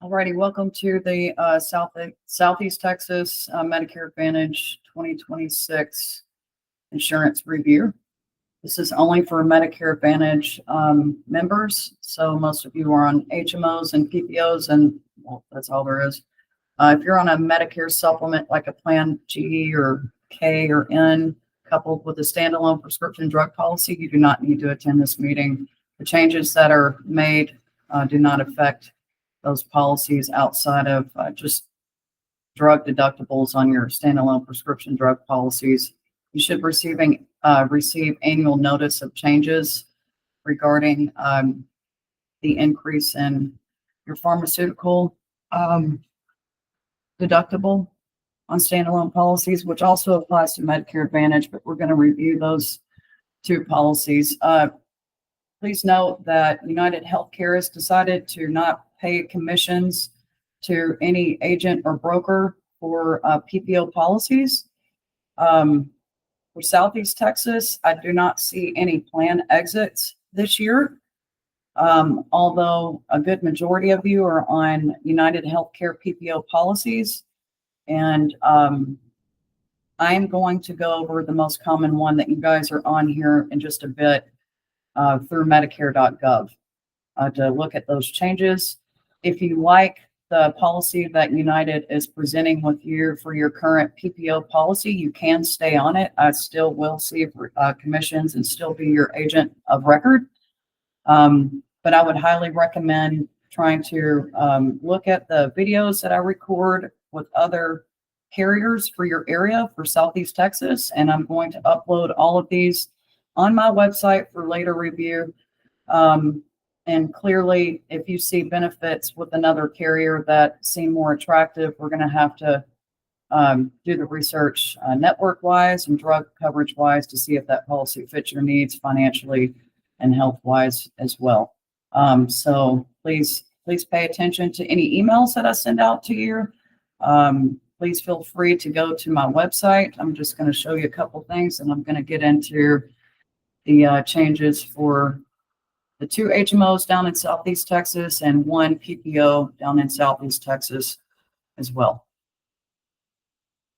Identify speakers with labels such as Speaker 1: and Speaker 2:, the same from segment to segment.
Speaker 1: Alrighty, welcome to the Southeast Texas Medicare Advantage 2026 insurance review. This is only for Medicare Advantage members, so most of you are on HMOs and PPOs, and well, that's all there is. If you're on a Medicare supplement like a Plan G or K or N, coupled with a standalone prescription drug policy, you do not need to attend this meeting. The changes that are made do not affect those policies outside of just drug deductibles on your standalone prescription drug policies. You should receive annual notice of changes regarding the increase in your pharmaceutical deductible on standalone policies, which also applies to Medicare Advantage, but we're going to review those two policies. Please note that United Healthcare has decided to not pay commissions to any agent or broker for PPO policies. For Southeast Texas, I do not see any plan exits this year, although a good majority of you are on United Healthcare PPO policies. And I am going to go over the most common one that you guys are on here in just a bit through Medicare.gov to look at those changes. If you like the policy that United is presenting with you for your current PPO policy, you can stay on it. I still will see commissions and still be your agent of record. But I would highly recommend trying to look at the videos that I record with other carriers for your area for Southeast Texas. And I'm going to upload all of these on my website for later review. And clearly, if you see benefits with another carrier that seem more attractive, we're going to have to do the research network-wise and drug coverage-wise to see if that policy fits your needs financially and health-wise as well. So please pay attention to any emails that I send out to you. Please feel free to go to my website. I'm just going to show you a couple things, and I'm going to get into the changes for the 2 HMOs down in Southeast Texas and 1 PPO down in Southeast Texas as well.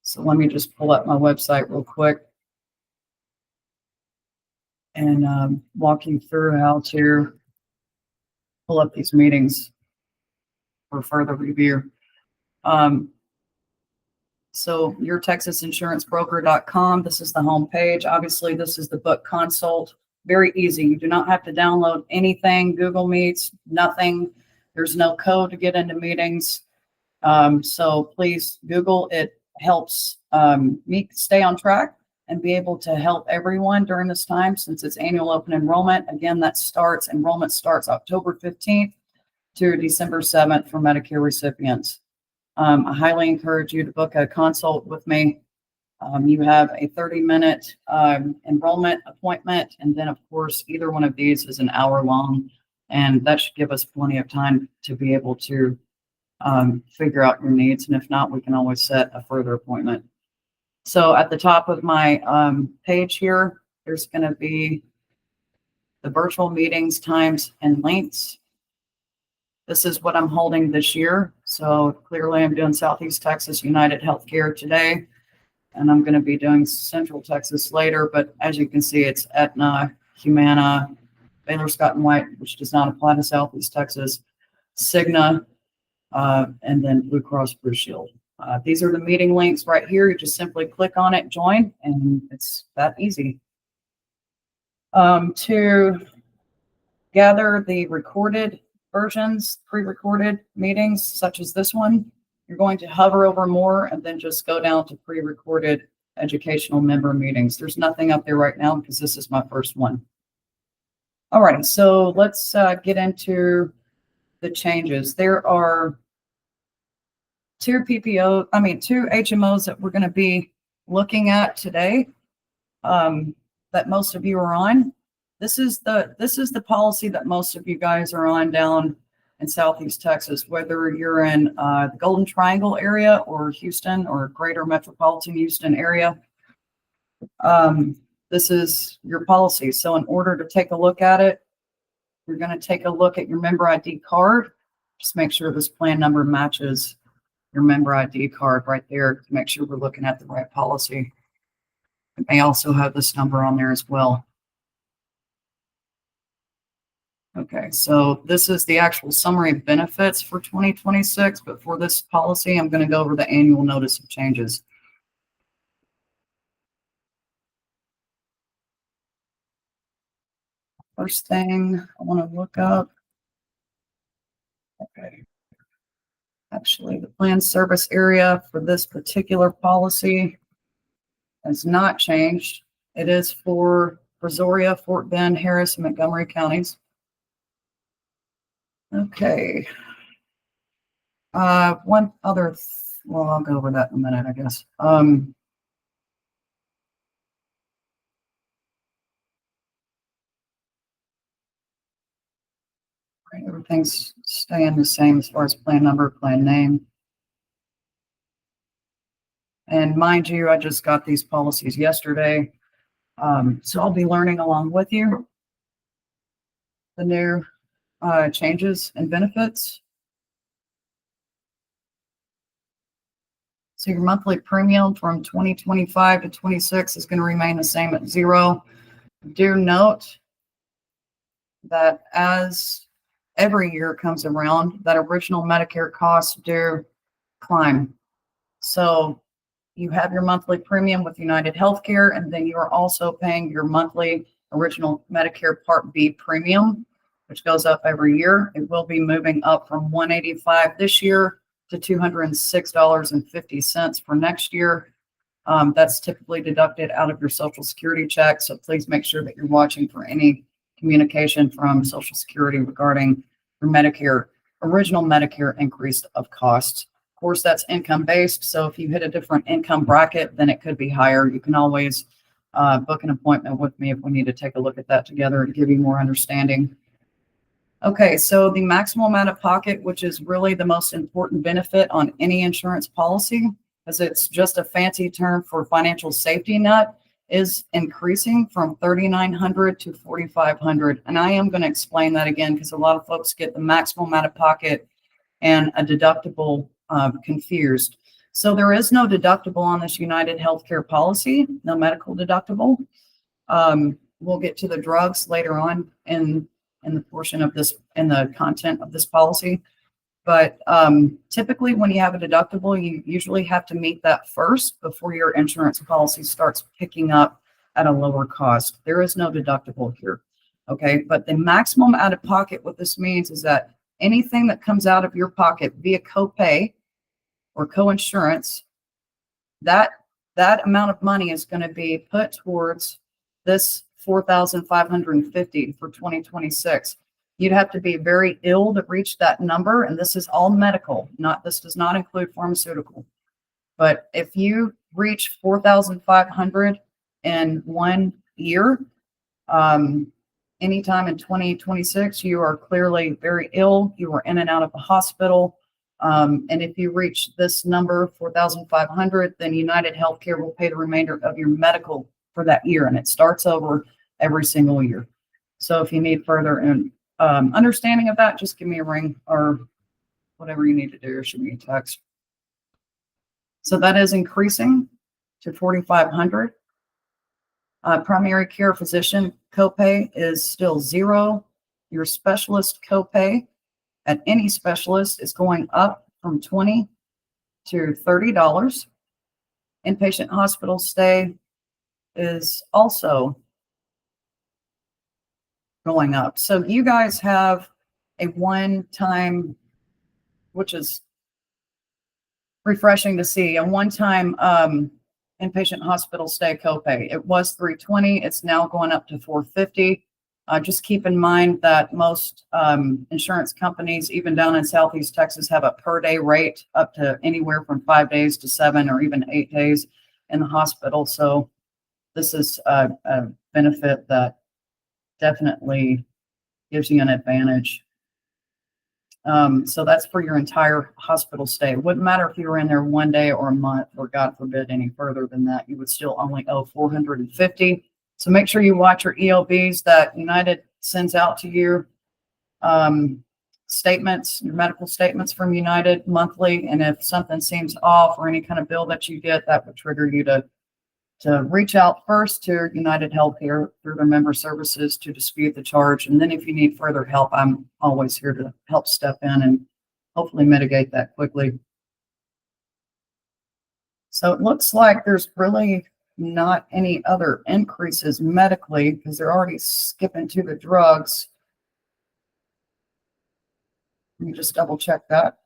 Speaker 1: So let me just pull up my website real quick and walk you through how to pull up these meetings for further review. So yourtexasinsurancebroker.com, this is the home page. Obviously, this is the book consult. Very easy. You do not have to download anything, Google Meets, nothing. There's no code to get into meetings. So please Google. It helps me stay on track and be able to help everyone during this time since it's annual open enrollment. Again, enrollment starts October 15th to December 7th for Medicare recipients. I highly encourage you to book a consult with me. You have a 30-minute enrollment appointment, and then, of course, either one of these is an hour long, and that should give us plenty of time to be able to figure out your needs, and if not, we can always set a further appointment. So at the top of my page here, there's going to be the virtual meetings, times, and lengths. This is what I'm holding this year. So clearly I'm doing Southeast Texas United Healthcare today, and I'm going to be doing Central Texas later. But as you can see, it's Aetna, Humana, Baylor Scott & White, which does not apply to Southeast Texas, Cigna, and then Blue Cross Blue Shield. These are the meeting links right here. You just simply click on it, join, and it's that easy. To gather the recorded versions, pre-recorded meetings, such as this one, you're going to hover over more and then just go down to pre-recorded educational member meetings. There's nothing up there right now because this is my first one. All right, so let's get into the changes. There are 2 HMOs that we're going to be looking at today that most of you are on. This is the policy that most of you guys are on down in Southeast Texas, whether you're in the Golden Triangle area or Houston or greater metropolitan Houston area. This is your policy. So in order to take a look at it, you're going to take a look at your member ID card. Just make sure this plan number matches your member ID card right there to make sure we're looking at the right policy. It may also have this number on there as well. Okay, so this is the actual summary of benefits for 2026, but for this policy, I'm going to go over the annual notice of changes. First thing I want to look up. Okay. Actually, the plan service area for this particular policy has not changed. It is for Brazoria, Fort Bend, Harris, and Montgomery counties. Okay. One other, well, I'll go over that in a minute, I guess. Everything's staying the same as far as plan number, plan name. And mind you, I just got these policies yesterday. So I'll be learning along with you the new changes and benefits. So your monthly premium from 2025 to 26 is going to remain the same at $0. Do note that as every year comes around, that original Medicare costs do climb. So you have your monthly premium with United Healthcare, and then you are also paying your monthly original Medicare Part B premium, which goes up every year. It will be moving up from $185 this year to $206.50 for next year. That's typically deducted out of your Social Security check. So please make sure that you're watching for any communication from Social Security regarding your Medicare, original Medicare increase of costs. Of course, that's income based. So if you hit a different income bracket, then it could be higher. You can always book an appointment with me if we need to take a look at that together and give you more understanding. Okay, so the maximum out of pocket, which is really the most important benefit on any insurance policy, as it's just a fancy term for financial safety net, is increasing from $3,900 to $4,500. And I am going to explain that again because a lot of folks get the maximum out of pocket and a deductible confused. So there is no deductible on this United Healthcare policy, no medical deductible. We'll get to the drugs later on in the portion of this, in the content of this policy. But typically when you have a deductible, you usually have to meet that first before your insurance policy starts picking up at a lower cost. There is no deductible here. Okay, but the maximum out of pocket, what this means is that anything that comes out of your pocket via copay or coinsurance, that amount of money is going to be put towards this $4,550 for 2026. You'd have to be very ill to reach that number, and this is all medical. This does not include pharmaceutical. But if you reach 4,500 in 1 year, anytime in 2026, you are clearly very ill. You are in and out of the hospital. And if you reach this number, 4,500, then United Healthcare will pay the remainder of your medical for that year. And it starts over every single year. So if you need further understanding of that, just give me a ring or whatever you need to do, or shoot me a text. So that is increasing to 4,500. Primary care physician copay is still $0. Your specialist copay at any specialist is going up from $20 to $30. Inpatient hospital stay is also going up. So you guys have a one-time, which is refreshing to see, a one-time inpatient hospital stay copay. It was $320. It's now going up to $450. Just keep in mind that most insurance companies, even down in Southeast Texas, have a per day rate up to anywhere from 5 days to 7 or even 8 days in the hospital. So this is a benefit that definitely gives you an advantage. So that's for your entire hospital stay. It wouldn't matter if you were in there 1 day or a month, or God forbid any further than that, you would still only owe $450. So make sure you watch your ELBs that United sends out to you. statements, your medical statements from United monthly. And if something seems off or any kind of bill that you get, that would trigger you to reach out first to United Healthcare through their member services to dispute the charge. And then if you need further help, I'm always here to help step in and hopefully mitigate that quickly. So it looks like there's really not any other increases medically because they're already skipping to the drugs. Let me just double check that.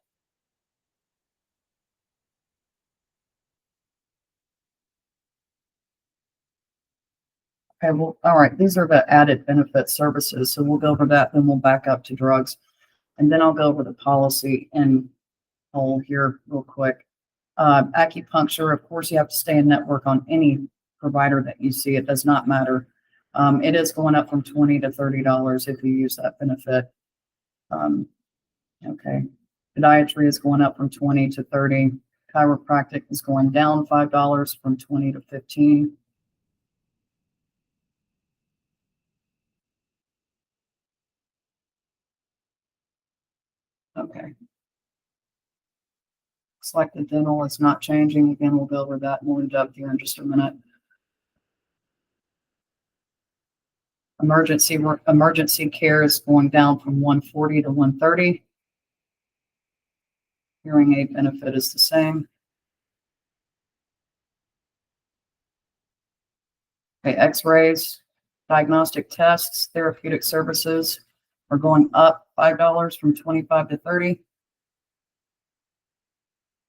Speaker 1: Okay, well, all right, these are the added benefit services. So we'll go over that, then we'll back up to drugs. And then I'll go over the policy in whole here real quick. Acupuncture, of course, you have to stay in network on any provider that you see. It does not matter. It is going up from $20 to $30 if you use that benefit. Okay. Podiatry is going up from 20 to 30. Chiropractic is going down $5 from 20 to 15. Okay. Looks like the dental is not changing. Again, we'll go over that more in depth here in just a minute. Emergency care is going down from 140 to 130. Hearing aid benefit is the same. Okay, x-rays, diagnostic tests, therapeutic services are going up $5 from 25 to 30.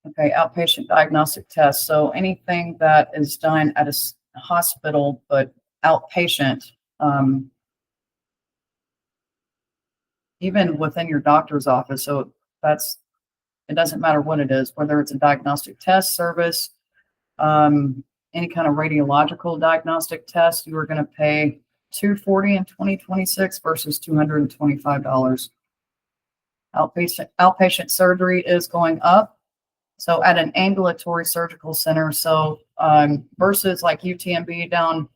Speaker 1: Okay, outpatient diagnostic tests. So anything that is done at a hospital but outpatient, even within your doctor's office. So it doesn't matter what it is, whether it's a diagnostic test service, any kind of radiological diagnostic test, you are going to pay $240 in 2026 versus $225. Outpatient surgery is going up. So at an ambulatory surgical center, so versus like UTMB down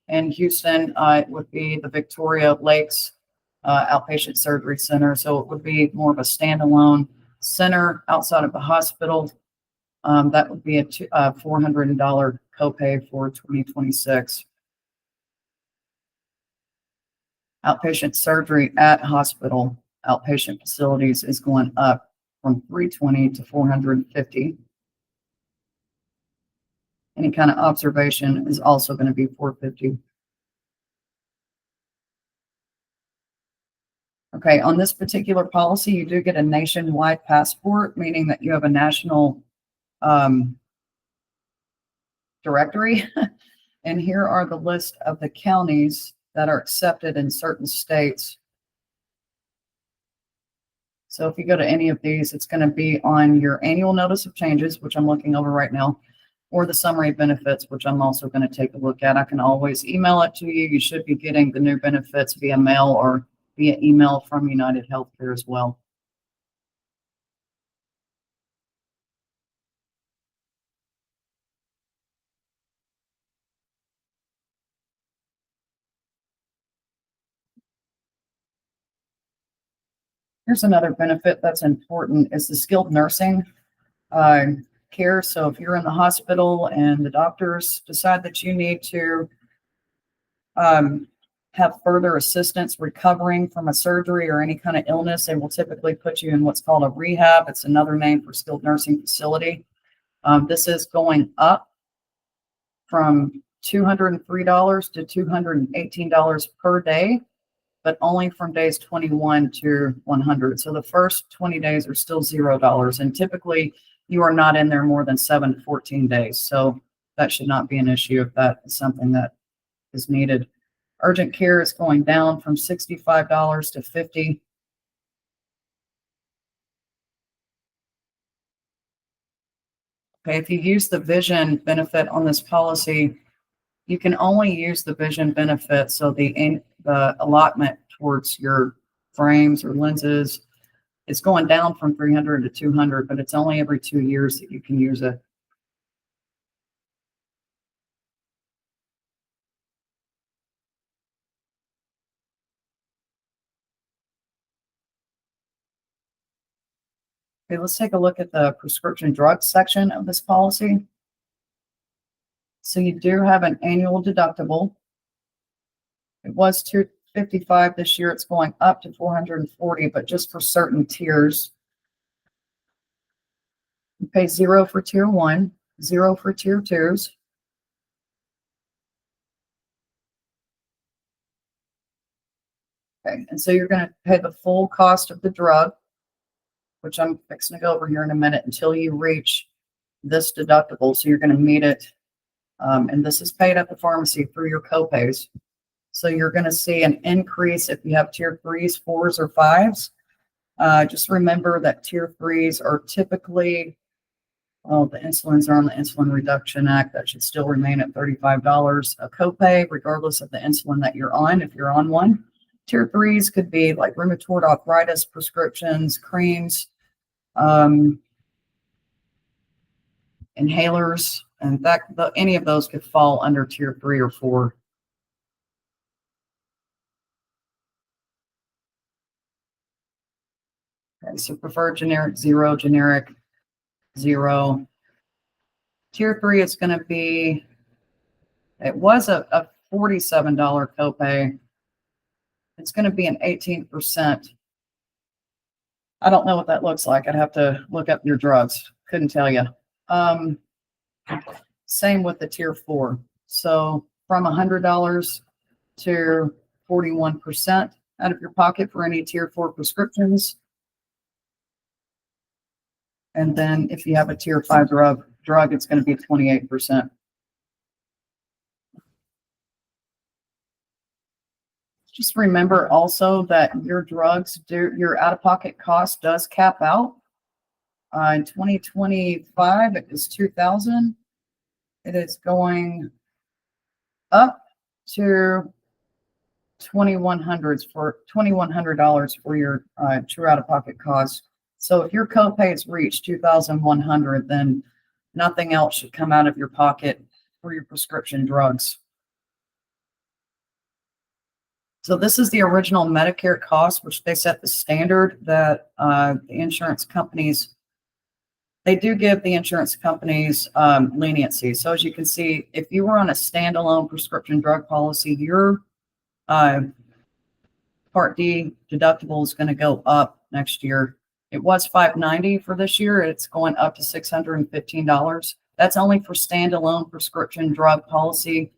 Speaker 1: in Houston, it would be the Victoria Lakes Outpatient Surgery Center. So it would be more of a standalone center outside of the hospital. That would be a $400 copay for 2026. Outpatient surgery at hospital outpatient facilities is going up from $320 to $450. Any kind of observation is also going to be $450. Okay, on this particular policy, you do get a nationwide passport, meaning that you have a national directory. And here are the list of the counties that are accepted in certain states. So if you go to any of these, it's going to be on your annual notice of changes, which I'm looking over right now, or the summary benefits, which I'm also going to take a look at. I can always email it to you. You should be getting the new benefits via mail or via email from United Healthcare as well. Here's another benefit that's important is the skilled nursing care. So if you're in the hospital and the doctors decide that you need to have further assistance recovering from a surgery or any kind of illness, they will typically put you in what's called a rehab. It's another name for skilled nursing facility. This is going up from $203 to $218 per day, but only from days 21 to 100. So the first 20 days are still $0. And typically you are not in there more than 7 to 14 days. So that should not be an issue if that is something that is needed. Urgent care is going down from $65 to $50. Okay, if you use the vision benefit on this policy, you can only use the vision benefit. So the allotment towards your frames or lenses, it's going down from 300 to 200, but it's only every 2 years that you can use it. Okay, let's take a look at the prescription drug section of this policy. So you do have an annual deductible. It was $255 this year. It's going up to $440, but just for certain tiers. You pay 0 for tier 1, 0 for tier 2s. Okay, and so you're going to pay the full cost of the drug, which I'm fixing to go over here in a minute, until you reach this deductible. So you're going to meet it. And this is paid at the pharmacy through your copays. So you're going to see an increase if you have tier 3s, 4s, or 5s. Just remember that tier 3s are typically, well, the insulins are on the Insulin Reduction Act. That should still remain at $35 a copay, regardless of the insulin that you're on, if you're on one. Tier 3s could be like rheumatoid arthritis prescriptions, creams, inhalers, and any of those could fall under tier 3 or 4. Okay, so preferred generic 0, generic 0. Tier 3 is going to be, it was a $47 copay. It's going to be an 18%. I don't know what that looks like. I'd have to look up your drugs. Couldn't tell you. Same with the tier 4. So from $100 to 41% out of your pocket for any tier 4 prescriptions. And then if you have a tier 5 drug, it's going to be 28%. Just remember also that your your out-of-pocket cost does cap out. In 2025, it was $2,000. It is going up to $2,100 for your true out-of-pocket cost. So if your copays reach $2,100, then nothing else should come out of your pocket for your prescription drugs. So this is the original Medicare cost, which they set the standard that the insurance companies, they do give the insurance companies leniency. So as you can see, if you were on a standalone prescription drug policy, your Part D deductible is going to go up next year. It was $590 for this year. It's going up to $615. That's only for standalone prescription drug policy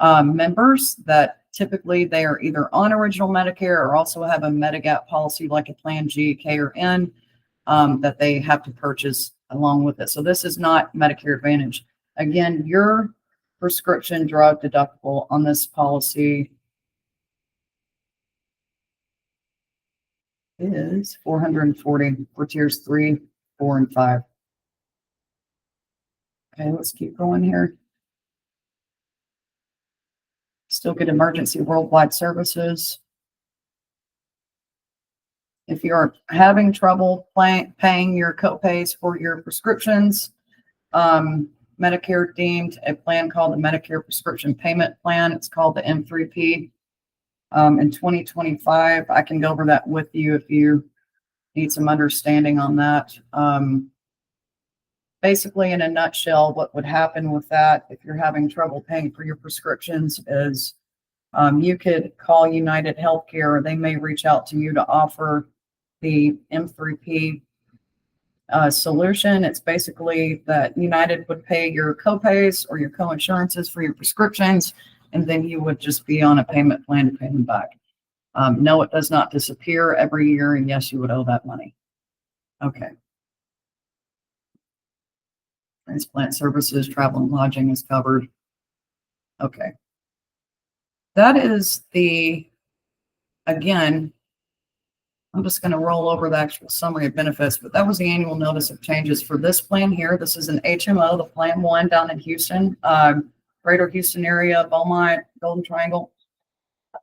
Speaker 1: members that typically they are either on original Medicare or also have a Medigap policy like a Plan G, K, or N that they have to purchase along with it. So this is not Medicare Advantage. Again, your prescription drug deductible on this policy is $440 for tiers 3, 4, and 5. Okay, let's keep going here. Still get emergency worldwide services. If you're having trouble paying your copays for your prescriptions, Medicare deemed a plan called the Medicare Prescription Payment Plan. It's called the M3P. In 2025, I can go over that with you if you need some understanding on that. Basically, in a nutshell, what would happen with that if you're having trouble paying for your prescriptions is you could call United Healthcare. They may reach out to you to offer the M3P solution. It's basically that United would pay your copays or your coinsurances for your prescriptions, and then you would just be on a payment plan to pay them back. No, it does not disappear every year, and yes, you would owe that money. Okay. Transplant services, travel and lodging is covered. Okay. That is again, I'm just going to roll over the actual summary of benefits, but that was the annual notice of changes for this plan here. This is an HMO, the Plan 1 down in Houston, Greater Houston area, Beaumont, Golden Triangle. A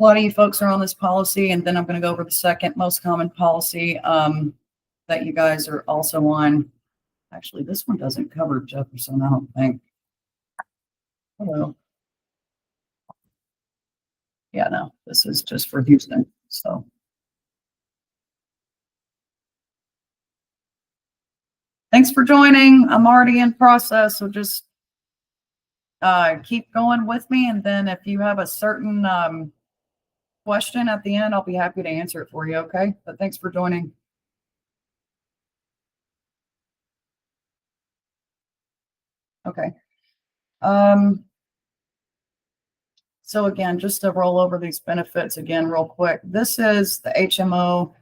Speaker 1: lot of you folks are on this policy, and then I'm going to go over the second most common policy that you guys are also on. Actually, this one doesn't cover Jefferson, I don't think. Hello. Yeah, no, this is just for Houston. So Thanks for joining. I'm already in process, so just keep going with me. And then if you have a certain question at the end, I'll be happy to answer it for you. Okay. But thanks for joining. Okay. So again, just to roll over these benefits again real quick. This is the HMO.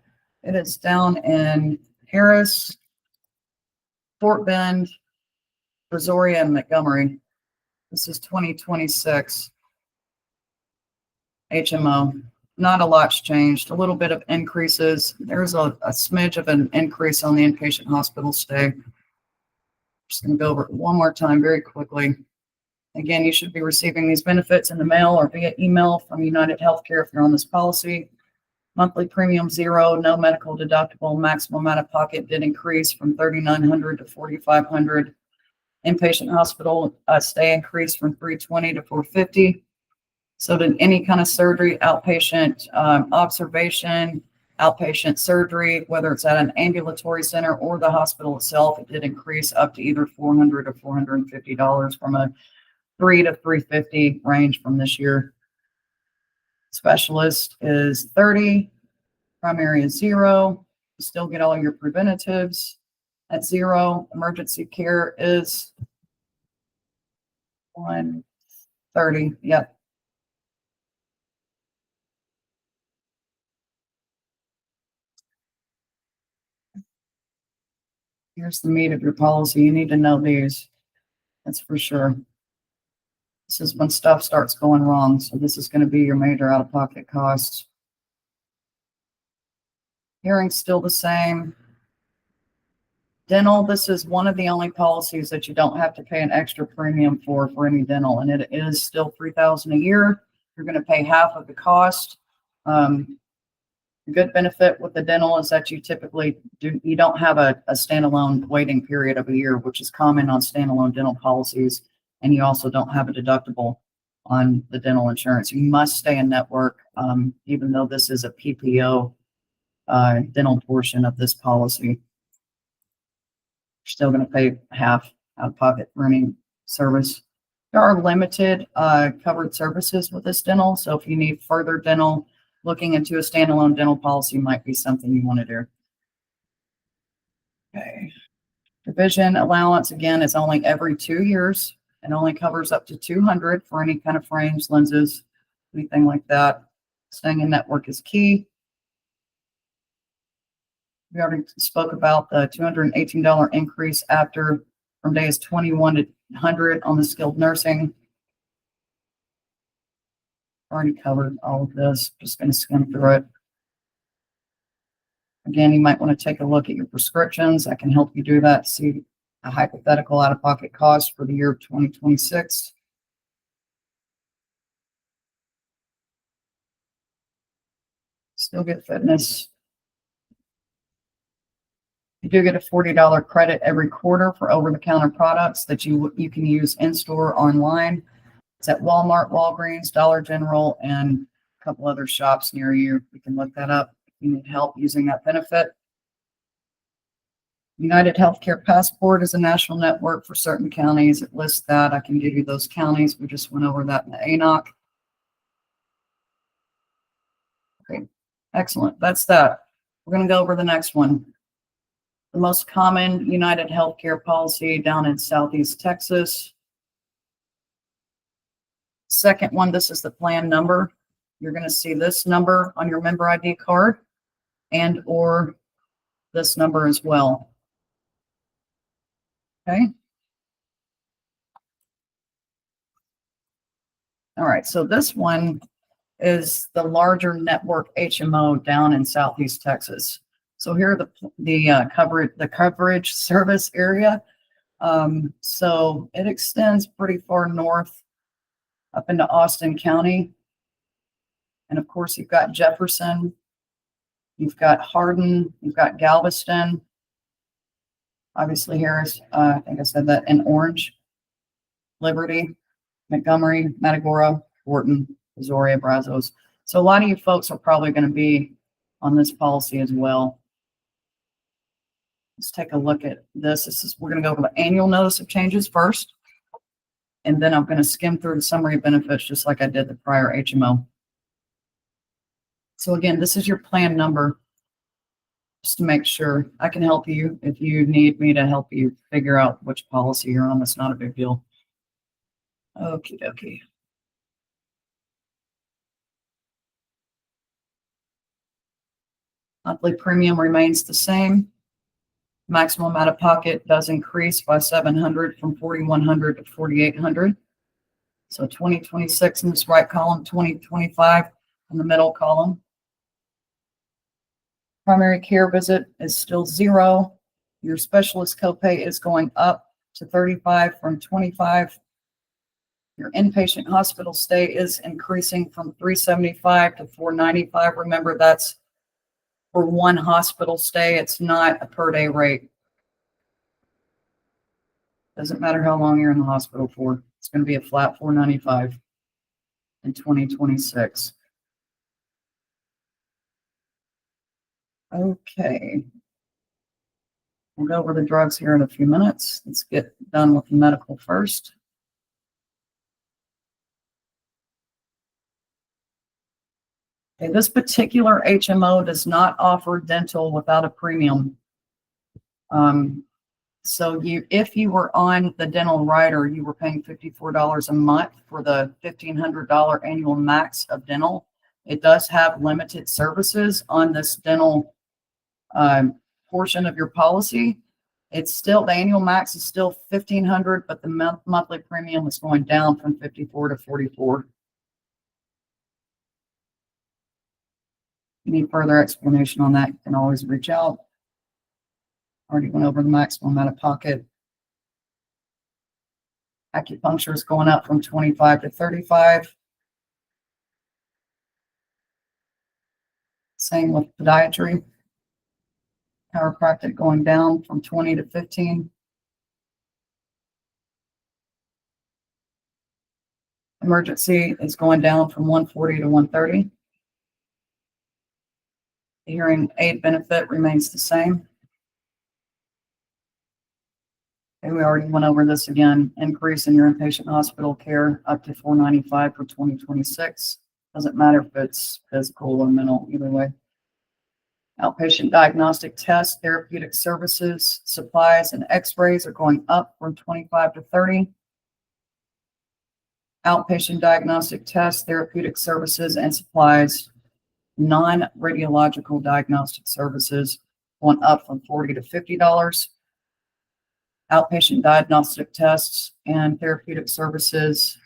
Speaker 1: It is down in Harris, Fort Bend, Brazoria, and Montgomery. This is 2026 HMO. Not a lot's changed. A little bit of increases. There's a smidge of an increase on the inpatient hospital stay. Just going to go over it one more time very quickly. Again, you should be receiving these benefits in the mail or via email from United Healthcare if you're on this policy. Monthly premium $0, no medical deductible. Maximum out of pocket did increase from $3,900 to $4,500. Inpatient hospital stay increased from $320 to $450. So did any kind of surgery, outpatient observation, outpatient surgery, whether it's at an ambulatory center or the hospital itself, it did increase up to either $400 or $450 from a $300 to $350 range from this year. Specialist is $30, primary is $0. You still get all your preventatives at $0. Emergency care is $130. Yep. Here's the meat of your policy. You need to know these. That's for sure. This is when stuff starts going wrong. So this is going to be your major out-of-pocket costs. Hearing's still the same. Dental, this is one of the only policies that you don't have to pay an extra premium for any dental, and it is still $3,000 a year. You're going to pay half of the cost. The good benefit with the dental is that you typically you don't have a standalone waiting period of a year, which is common on standalone dental policies, and you also don't have a deductible on the dental insurance. You must stay in network, even though this is a PPO dental portion of this policy. You're still going to pay half out of pocket for any service. There are limited covered services with this dental. So if you need further dental, looking into a standalone dental policy might be something you want to do. Okay. The vision allowance, again, is only every 2 years and only covers up to 200 for any kind of frames, lenses, anything like that. Staying in network is key. We already spoke about the $218 increase from days 21 to 100 on the skilled nursing. Already covered all of this. Just going to skim through it. Again, you might want to take a look at your prescriptions. I can help you do that to see a hypothetical out-of-pocket cost for the year of 2026. Still get fitness. You do get a $40 credit every quarter for over-the-counter products that you can use in-store or online. It's at Walmart, Walgreens, Dollar General, and a couple other shops near you. You can look that up if you need help using that benefit. United Healthcare Passport is a national network for certain counties. It lists that. I can give you those counties. We just went over that in the ANOC. Okay, excellent. That's that. We're going to go over the next one. The most common United Healthcare policy down in Southeast Texas. Second one, this is the plan number. You're going to see this number on your member ID card and or this number as well. Okay. All right. So this one is the larger network HMO down in Southeast Texas. So here are the coverage service area. So it extends pretty far north up into Austin County. And of course, you've got Jefferson, you've got Hardin, you've got Galveston, obviously Harris, I think I said that, and Orange, Liberty, Montgomery, Matagorda, Wharton, Brazoria, Brazos. So a lot of you folks are probably going to be on this policy as well. Let's take a look at this. We're going to go over the annual notice of changes first, and then I'm going to skim through the summary of benefits just like I did the prior HMO. So again, this is your plan number, just to make sure I can help you if you need me to help you figure out which policy you're on. That's not a big deal. Okie dokie. Monthly premium remains the same. Maximum out of pocket does increase by $700 from $4,100 to $4,800. So 2026 in this right column, 2025 in the middle column. Primary care visit is still $0. Your specialist copay is going up to $35 from $25. Your inpatient hospital stay is increasing from $375 to $495. Remember, that's for one hospital stay. It's not a per day rate. Doesn't matter how long you're in the hospital for. It's going to be a flat $495 in 2026. Okay. We'll go over the drugs here in a few minutes. Let's get done with the medical first. Okay, this particular HMO does not offer dental without a premium. So if you were on the dental rider, you were paying $54 a month for the $1,500 annual max of dental. It does have limited services on this dental portion of your policy. It's still, the annual max is still $1,500, but the monthly premium is going down from $54 to $44. If you need further explanation on that, you can always reach out. Already went over the maximum out of pocket. Acupuncture is going up from 25 to 35. Same with podiatry. Chiropractic going down from 20 to 15. Emergency is going down from 140 to 130. The hearing aid benefit remains the same. And we already went over this again. Increase in your inpatient hospital care up to $495 for 2026. Doesn't matter if it's physical or mental, either way. Outpatient diagnostic tests, therapeutic services, supplies, and x-rays are going up from 25 to 30. Outpatient diagnostic tests, therapeutic services, and supplies, non-radiological diagnostic services going up from $40 to $50. Outpatient diagnostic tests and therapeutic services,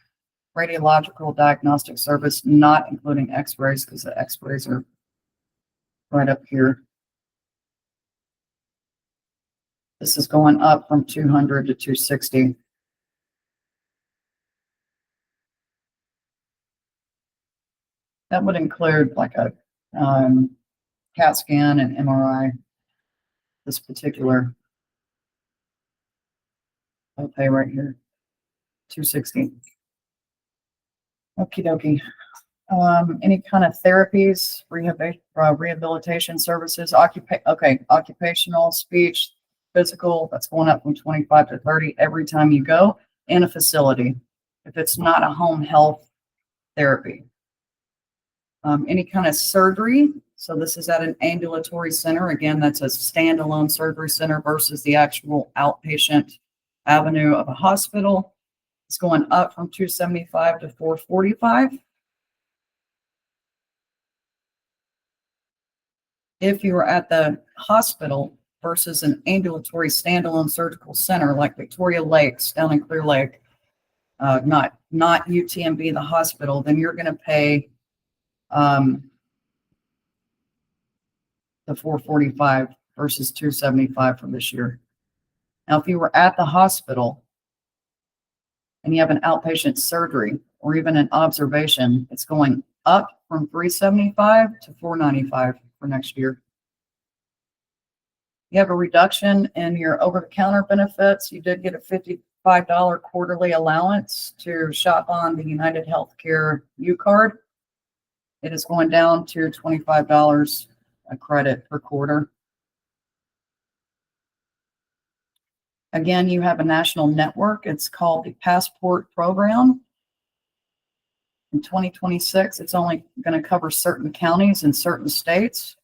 Speaker 1: radiological diagnostic service, not including x-rays, because the x-rays are right up here. This is going up from $200 to $260. That would include like a CAT scan and MRI. This particular okay right here, $260. Okie dokie. Any kind of therapies, rehabilitation services, occupational, speech, physical, that's going up from 25 to 30 every time you go in a facility, if it's not a home health therapy. Any kind of surgery, so this is at an ambulatory center. Again, that's a standalone surgery center versus the actual outpatient avenue of a hospital. It's going up from $275 to $445. If you are at the hospital versus an ambulatory standalone surgical center like Victoria Lakes down in Clear Lake, not UTMB, the hospital, then you're going to pay the $445 versus $275 for this year. Now, if you were at the hospital and you have an outpatient surgery or even an observation, it's going up from $375 to $495 for next year. You have a reduction in your over-the-counter benefits. You did get a $55 quarterly allowance to shop on the United Healthcare U card. It is going down to $25 a credit per quarter. Again, you have a national network. It's called the Passport Program. In 2026, it's only going to cover certain counties in certain states.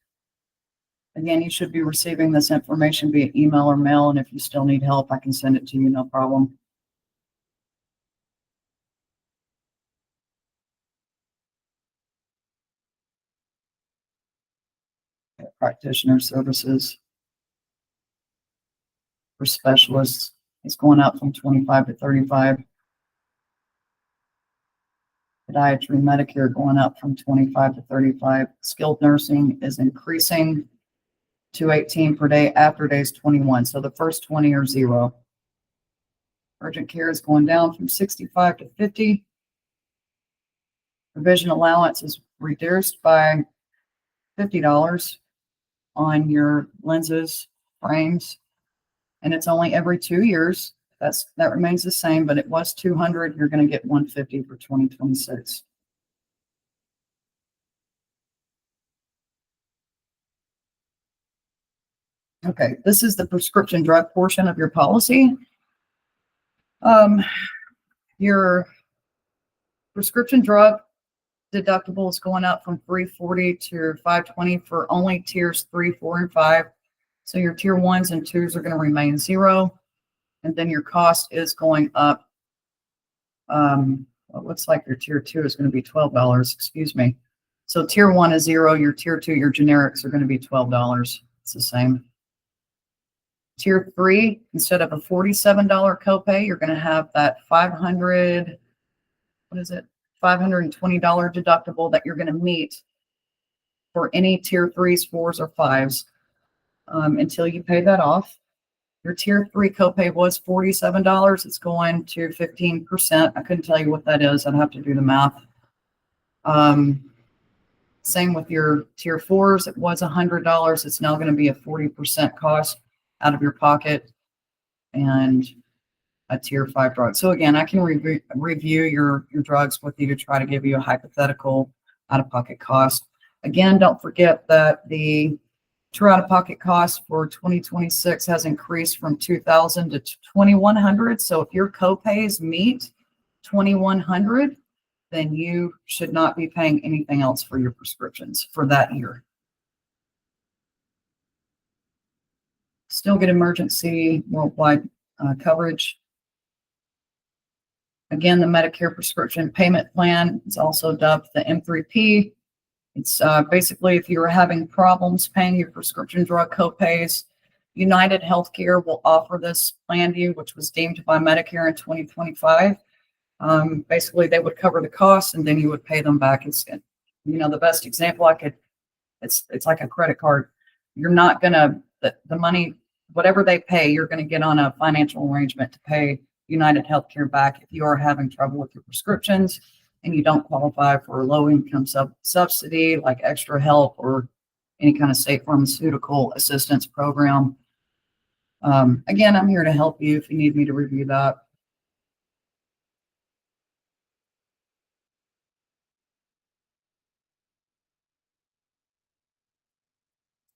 Speaker 1: Again, you should be receiving this information via email or mail, and if you still need help, I can send it to you, no problem. Practitioner services for specialists is going up from 25 to 35. Podiatry, Medicare going up from 25 to 35. Skilled nursing is increasing to 18 per day after days 21. So the first 20 are zero. Urgent care is going down from 65 to 50. Provision allowance is reduced by $50 on your lenses, frames, and it's only every 2 years. That remains the same, but it was 200. You're going to get 150 for 2026. Okay, this is the prescription drug portion of your policy. Your prescription drug deductible is going up from $340 to $520 for only tiers 3, 4, and 5. So your tier 1s and 2s are going to remain zero. And then your cost is going up. It looks like your tier 2 is going to be $12. Excuse me. So tier 1 is zero. Your tier 2, your generics are going to be $12. It's the same. Tier 3, instead of a $47 copay, you're going to have that $520 deductible that you're going to meet for any tier 3s, 4s, or 5s until you pay that off. Your tier 3 copay was $47. It's going to 15%. I couldn't tell you what that is. I'd have to do the math. Same with your tier 4s. It was $100. It's now going to be a 40% cost out of your pocket, and a tier 5 drug. So again, I can review your drugs with you to try to give you a hypothetical out-of-pocket cost. Again, don't forget that the true out-of-pocket cost for 2026 has increased from $2,000 to $2,100. So if your copays meet $2,100, then you should not be paying anything else for your prescriptions for that year. Still get emergency worldwide coverage. Again, the Medicare prescription payment plan is also dubbed the M3P. It's basically if you are having problems paying your prescription drug copays, United Healthcare will offer this plan to you, which was deemed by Medicare in 2025. Basically, they would cover the costs and then you would pay them back. It's, the best example it's like a credit card. You're not going to, the money, whatever they pay, you're going to get on a financial arrangement to pay United Healthcare back if you are having trouble with your prescriptions and you don't qualify for a low-income subsidy like extra help or any kind of state pharmaceutical assistance program. Again, I'm here to help you if you need me to review that.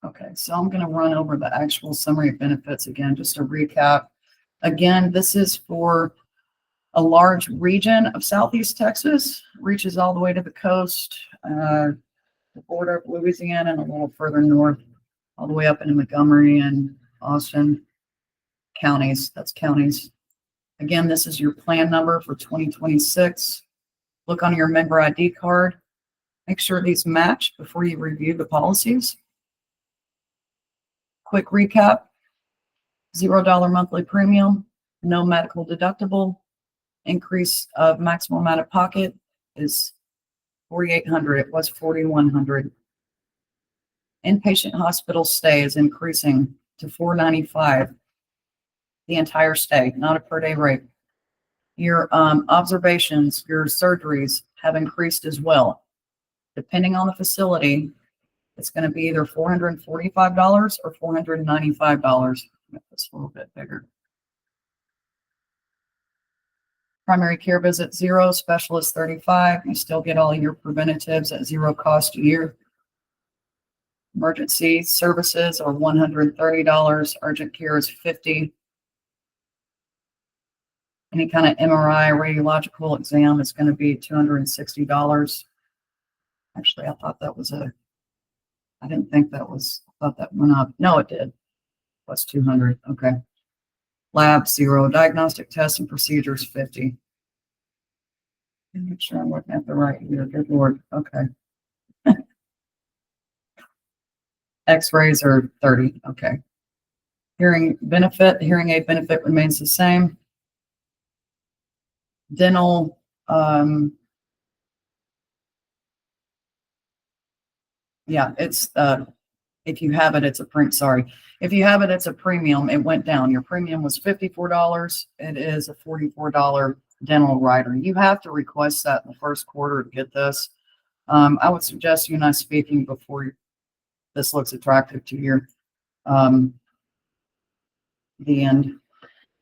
Speaker 1: Okay, so I'm going to run over the actual summary of benefits again, just to recap. Again, this is for a large region of Southeast Texas, reaches all the way to the coast, the border of Louisiana, and a little further north, all the way up into Montgomery and Austin counties. That's counties. Again, this is your plan number for 2026. Look on your member ID card. Make sure these match before you review the policies. Quick recap, $0 monthly premium, no medical deductible, increase of maximum out of pocket is $4,800. It was $4,100. Inpatient hospital stay is increasing to $495 the entire stay, not a per day rate. Your observations, your surgeries have increased as well. Depending on the facility, it's going to be either $445 or $495. That's a little bit bigger. Primary care visit, 0, specialist, 35. You still get all your preventatives at 0 cost a year. Emergency services are $130. Urgent care is $50. Any kind of MRI radiological exam is going to be $260. Actually, I thought that was I didn't think that was, I thought that went up. No, it did. Plus 200. Okay. Lab 0. Diagnostic tests and procedures 50. Make sure I'm looking at the right here. Good Lord. Okay. X-rays are 30. Okay. Hearing benefit, the hearing aid benefit remains the same. Dental, yeah, it's, if you have it, it's a if you have it, it's a premium. It went down. Your premium was $54. It is a $44 dental rider. You have to request that in the first quarter to get this. I would suggest you and I speaking before this looks attractive to you. The end.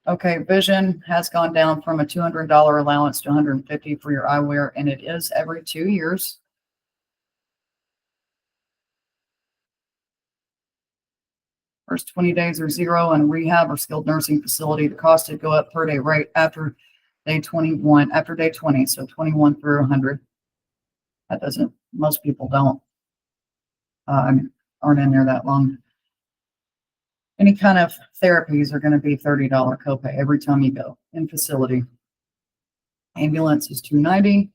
Speaker 1: Okay, vision has gone down from a $200 allowance to $150 for your eyewear, and it is every 2 years. First 20 days are zero in rehab or skilled nursing facility. The cost would go up per day rate after day 21, after day 20, so 21 through 100. That doesn't, most people don't, aren't in there that long. Any kind of therapies are going to be $30 copay every time you go in facility. Ambulance is $290.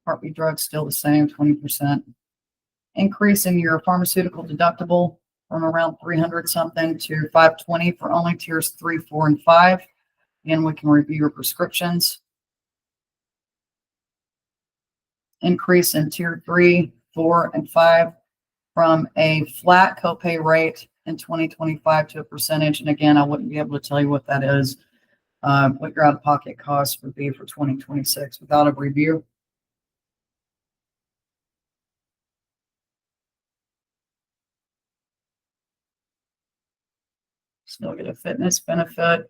Speaker 1: Heartbeat drugs still the same, 20%. Increase in your pharmaceutical deductible from around 300 something to 520 for only tiers 3, 4, and 5. And we can review your prescriptions. Increase in tier 3, 4, and 5 from a flat copay rate in 2025 to a percentage. And again, I wouldn't be able to tell you what that is, what your out-of-pocket costs would be for 2026 without a review. Still get a fitness benefit.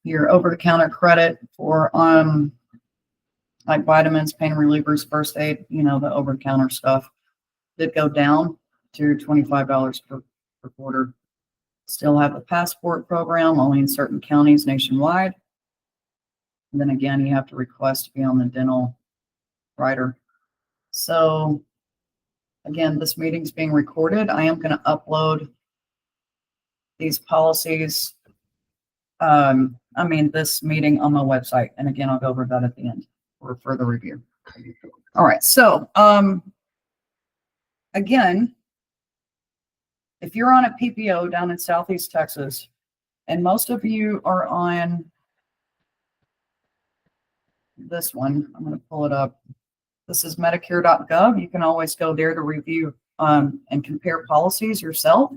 Speaker 1: Your over-the-counter credit for like vitamins, pain relievers, first aid, you know, the over-the-counter stuff did go down to $25 per quarter. Still have the passport program, only in certain counties nationwide. And then again, you have to request to be on the dental rider. So again, this meeting's being recorded. I am going to upload these policies, this meeting on my website. And again, I'll go over that at the end for further review. All right. So, again, if you're on a PPO down in Southeast Texas, and most of you are on this one, I'm going to pull it up. This is Medicare.gov. You can always go there to review and compare policies yourself.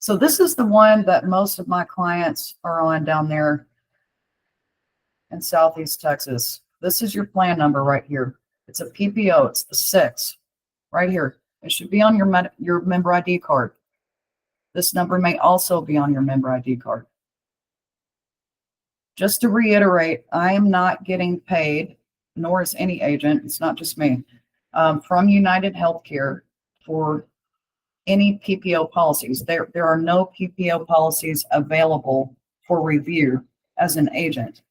Speaker 1: So this is the one that most of my clients are on down there in Southeast Texas. This is your plan number right here. It's a PPO. It's the 6 right here. It should be on your member ID card. This number may also be on your member ID card. Just to reiterate, I am not getting paid, nor is any agent, it's not just me, from United Healthcare for any PPO policies. There are no PPO policies available for review as an agent.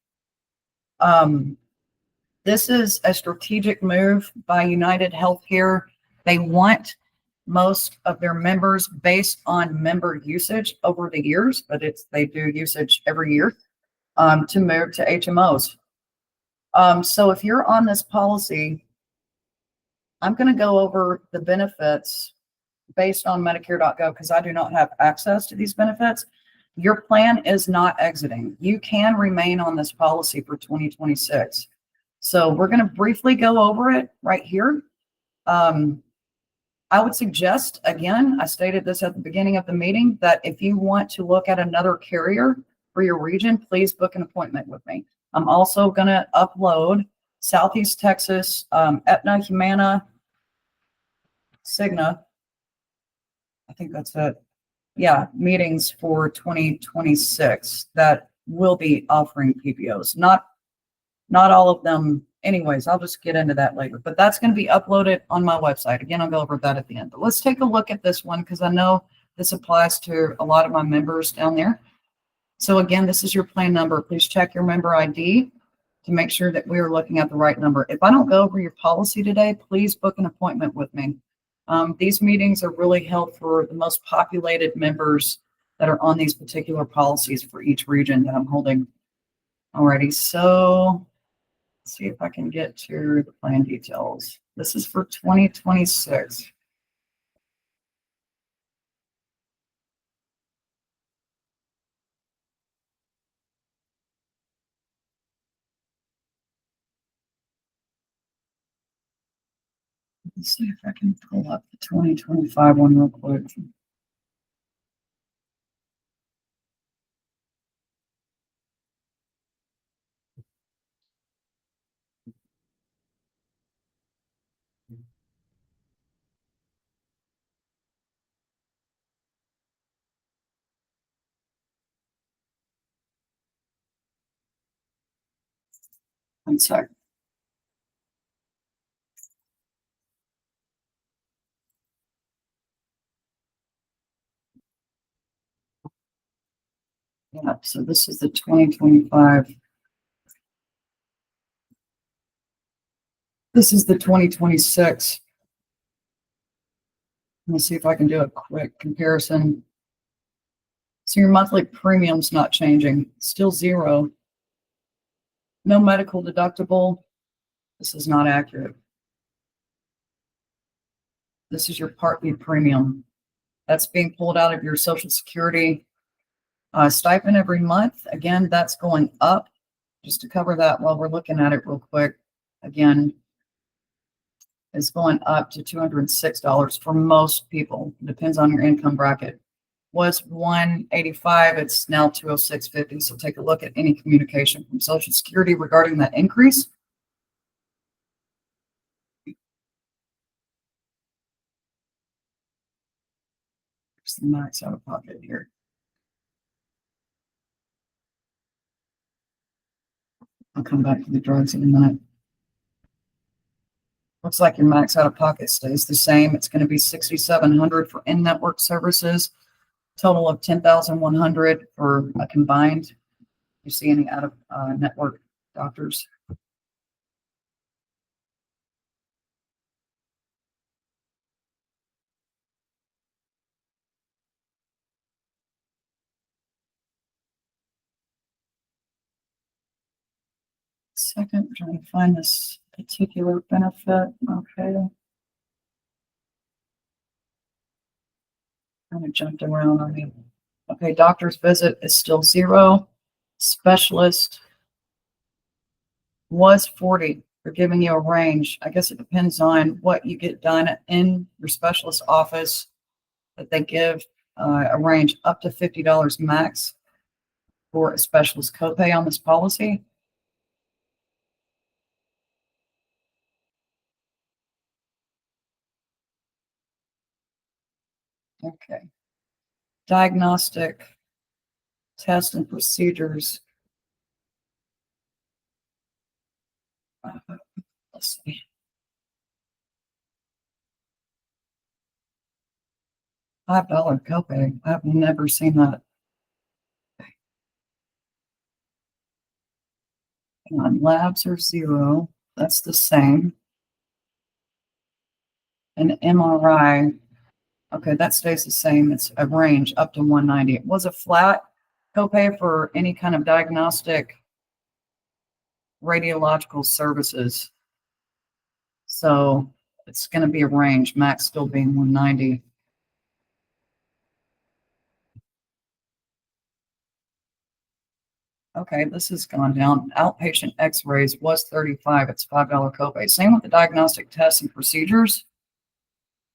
Speaker 1: This is a strategic move by United Healthcare. They want most of their members based on member usage over the years, but they do usage every year, to move to HMOs. So if you're on this policy, I'm going to go over the benefits based on Medicare.gov because I do not have access to these benefits. Your plan is not exiting. You can remain on this policy for 2026. So we're going to briefly go over it right here. I would suggest, again, I stated this at the beginning of the meeting, that if you want to look at another carrier for your region, please book an appointment with me. I'm also going to upload Southeast Texas, Aetna, Humana, Cigna. I think that's it. Yeah, meetings for 2026 that will be offering PPOs. Not all of them anyways, I'll just get into that later, but that's going to be uploaded on my website. Again, I'll go over that at the end, but let's take a look at this one because I know this applies to a lot of my members down there. So again, this is your plan number. Please check your member ID to make sure that we are looking at the right number. If I don't go over your policy today, please book an appointment with me. These meetings are really held for the most populated members that are on these particular policies for each region that I'm holding. Alrighty, so let's see if I can get to the plan details. This is for 2026. Let's see if I can pull up the 2025 one real quick. One sec. Yeah, so this is the 2025. This is the 2026. Let me see if I can do a quick comparison. So your monthly premium's not changing, still zero. No medical deductible. This is not accurate. This is your Part B premium. That's being pulled out of your Social Security stipend every month. Again, that's going up. Just to cover that while we're looking at it real quick. Again, it's going up to $206 for most people. Depends on your income bracket. Was 185, it's now 206.50. So take a look at any communication from Social Security regarding that increase. Here's the max out of pocket here. I'll come back to the drugs in a minute. Looks like your max out of pocket stays the same. It's going to be $6,700 for in-network services, total of $10,100 for a combined. You see any out of network doctors? Second, I'm trying to find this particular benefit. Okay. Kind of jumped around on me. Okay, doctor's visit is still zero. Specialist was 40. They're giving you a range. I guess it depends on what you get done in your specialist office, that they give a range up to $50 max for a specialist copay on this policy. Okay. Diagnostic tests and procedures. Let's see. $5 copay. I've never seen that. Hang on, labs are zero. That's the same. An MRI. Okay, that stays the same. It's a range up to 190. It was a flat copay for any kind of diagnostic radiological services. So it's going to be a range, max still being 190. Okay, this has gone down. Outpatient x-rays was 35. It's $5 copay. Same with the diagnostic tests and procedures.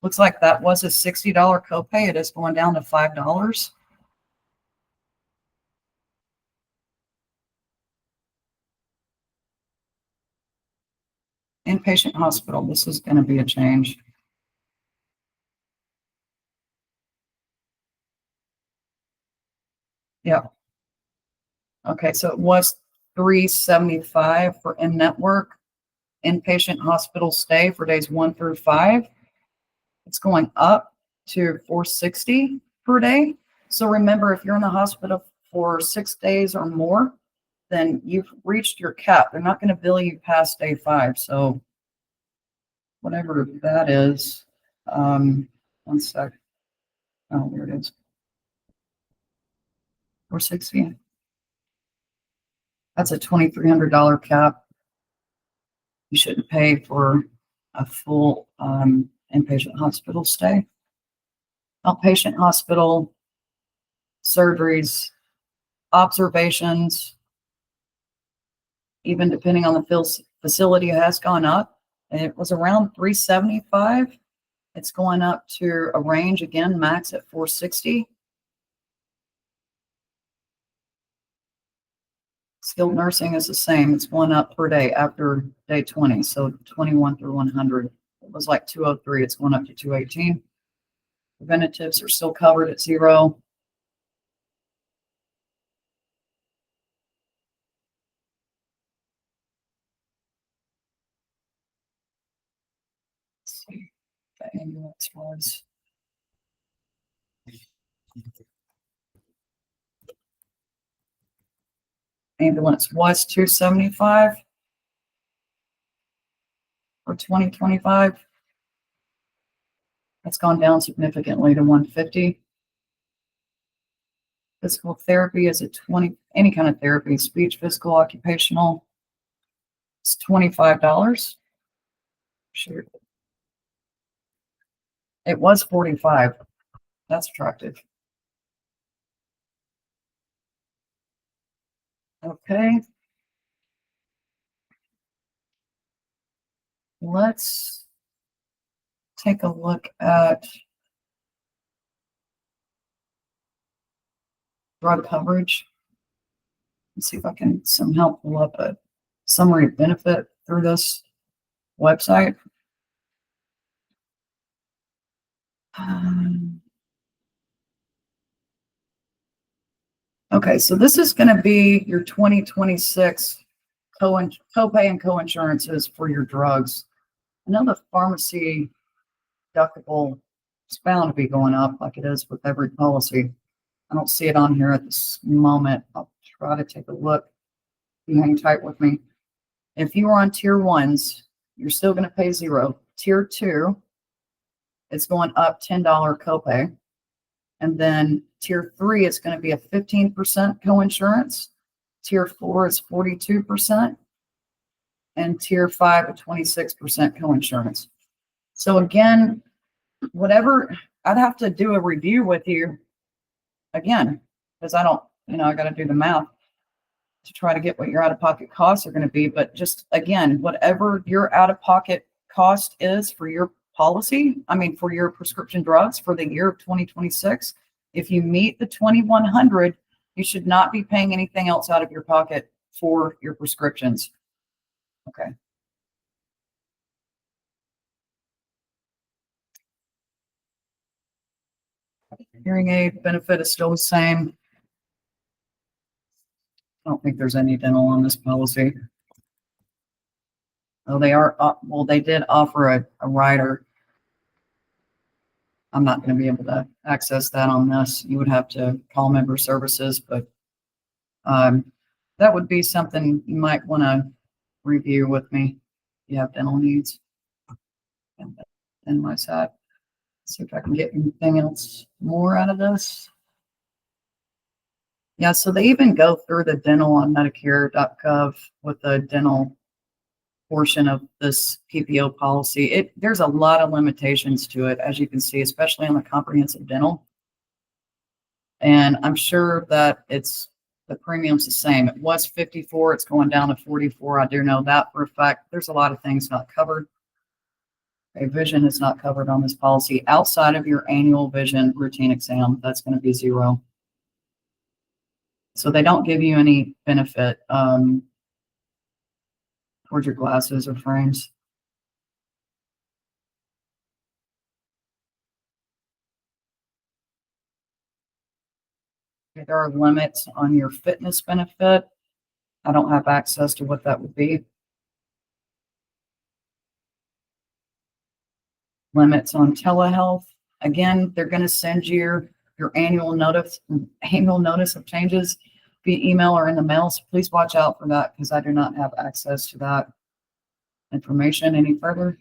Speaker 1: Looks like that was a $60 copay. It is going down to $5. Inpatient hospital, this is going to be a change. Yeah. Okay, so it was $375 for in-network. inpatient hospital stay for days 1 through 5. It's going up to $460 per day. So remember, if you're in the hospital for 6 days or more, then you've reached your cap. They're not going to bill you past day 5. So whatever that is, 1 sec. Oh, there it is. 460. That's a $2,300 cap. You shouldn't pay for a full inpatient hospital stay. Outpatient hospital, surgeries, observations, even depending on the facility, has gone up. And it was around 375. It's going up to a range again, max at 460. Skilled nursing is the same. It's one up per day after day 20. So 21 through 100. It was like 203. It's going up to 218. Preventatives are still covered at 0. Let's see. The ambulance was. Ambulance was 275 for 2025. It's gone down significantly to 150. Physical therapy is at 20, any kind of therapy, speech, physical, occupational, it's $25. Sure. It was 45. That's attractive. Okay. Let's take a look at drug coverage. Let's see if I can somehow pull up a summary of benefit through this website. Okay, so this is going to be your 2026 copay and co-insurances for your drugs. I know the pharmacy deductible is bound to be going up like it is with every policy. I don't see it on here at this moment. I'll try to take a look. You hang tight with me. If you are on tier 1s, you're still going to pay 0. Tier 2, it's going up $10 copay. And then tier 3 is going to be a 15% coinsurance. Tier 4 is 42%. And tier 5, a 26% coinsurance. So again, whatever, I'd have to do a review with you again, because I don't, I got to do the math to try to get what your out-of-pocket costs are going to be. But just again, whatever your out-of-pocket cost is for your policy, for your prescription drugs for the year of 2026, if you meet the 2100, you should not be paying anything else out of your pocket for your prescriptions. Okay. Hearing aid benefit is still the same. I don't think there's any dental on this policy. Oh, they are, well, they did offer a rider. I'm not going to be able to access that on this. You would have to call member services, but that would be something you might want to review with me. If you have dental needs. And my side. See if I can get anything else more out of this. Yeah, so they even go through the dental on Medicare.gov with the dental portion of this PPO policy. There's a lot of limitations to it, as you can see, especially on the comprehensive dental. And I'm sure that the premium's the same. It was 54, it's going down to 44. I do know that for a fact. There's a lot of things not covered. A vision is not covered on this policy outside of your annual vision routine exam. That's going to be 0. So they don't give you any benefit towards your glasses or frames. There are limits on your fitness benefit. I don't have access to what that would be. limits on telehealth. Again, they're going to send you your annual notice of changes via email or in the mail. So please watch out for that because I do not have access to that information any further.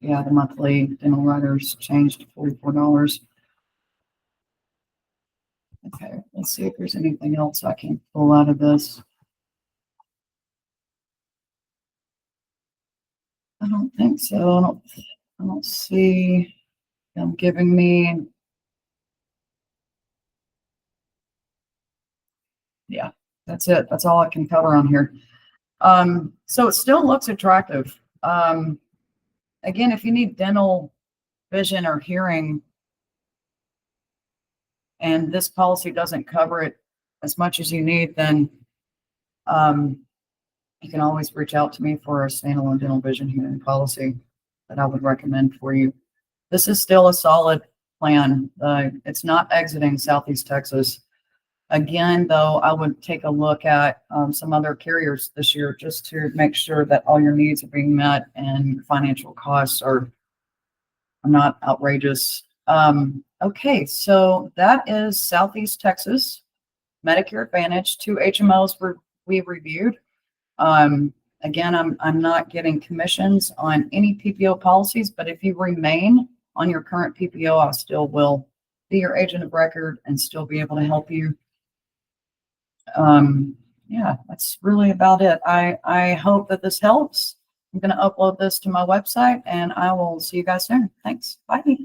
Speaker 1: Yeah, the monthly dental writers changed to $44. Okay, let's see if there's anything else I can pull out of this. I don't think so. I don't see them giving me. Yeah, that's it. That's all I can cover on here. So it still looks attractive. Again, if you need dental, vision, or hearing, and this policy doesn't cover it as much as you need, then you can always reach out to me for a standalone dental, vision, hearing policy that I would recommend for you. This is still a solid plan. It's not exiting Southeast Texas. Again, though, I would take a look at some other carriers this year just to make sure that all your needs are being met and financial costs are not outrageous. Okay, so that is Southeast Texas Medicare Advantage, 2 HMOs we reviewed. Again, I'm not getting commissions on any PPO policies, but if you remain on your current PPO, I still will be your agent of record and still be able to help you. Yeah, that's really about it. I hope that this helps. I'm going to upload this to my website and I will see you guys soon. Thanks. Bye.